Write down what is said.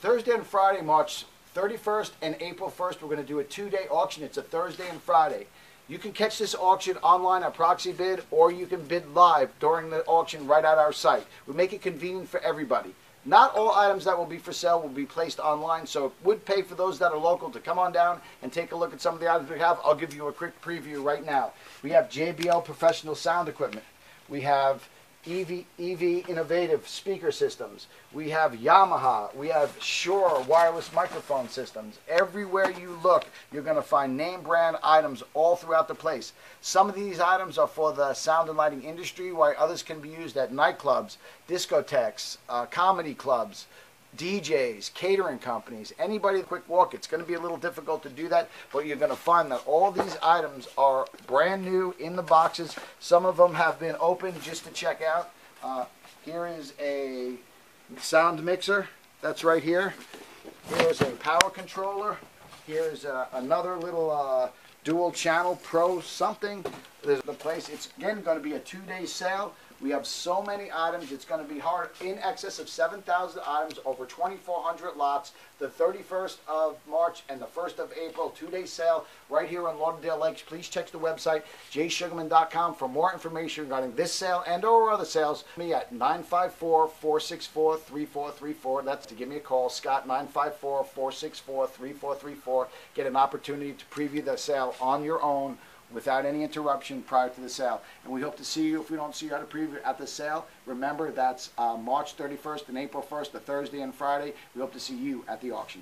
Thursday and Friday, March 31st and April 1st, we're going to do a 2-day auction. It's a Thursday and Friday. You can catch this auction online at Proxy Bid, or you can bid live during the auction right at our site. We make it convenient for everybody. Not all items that will be for sale will be placed online, so it would pay for those that are local to come on down and take a look at some of the items we have. I'll give you a quick preview right now. We have JBL professional sound equipment. We have EV innovative speaker systems. We have Yamaha. We have Shure wireless microphone systems. Everywhere you look, you're going to find name brand items all throughout the place. Some of these items are for the sound and lighting industry, while others can be used at nightclubs, discotheques, comedy clubs, DJs, catering companies, anybody quick walk. It's going to be a little difficult to do that, but you're going to find that all these items are brand new in the boxes. Some of them have been opened just to check out. Here is a sound mixer. That's right here. Here's a power controller. Here's another little dual channel pro something. There's the place. It's again going to be a 2-day sale. We have so many items, it's going to be hard. In excess of 7,000 items, over 2,400 lots. The 31st of March and the 1st of April, 2-day sale right here on Lauderdale Lakes. Please check the website, jsugarman.com, for more information regarding this sale and or other sales. Me at 954-464-3434. That's to give me a call, Scott, 954-464-3434. Get an opportunity to preview the sale on your own, without any interruption prior to the sale. And we hope to see you, if we don't see you at a preview at the sale. Remember, that's March 31st and April 1st, the Thursday and Friday. We hope to see you at the auction.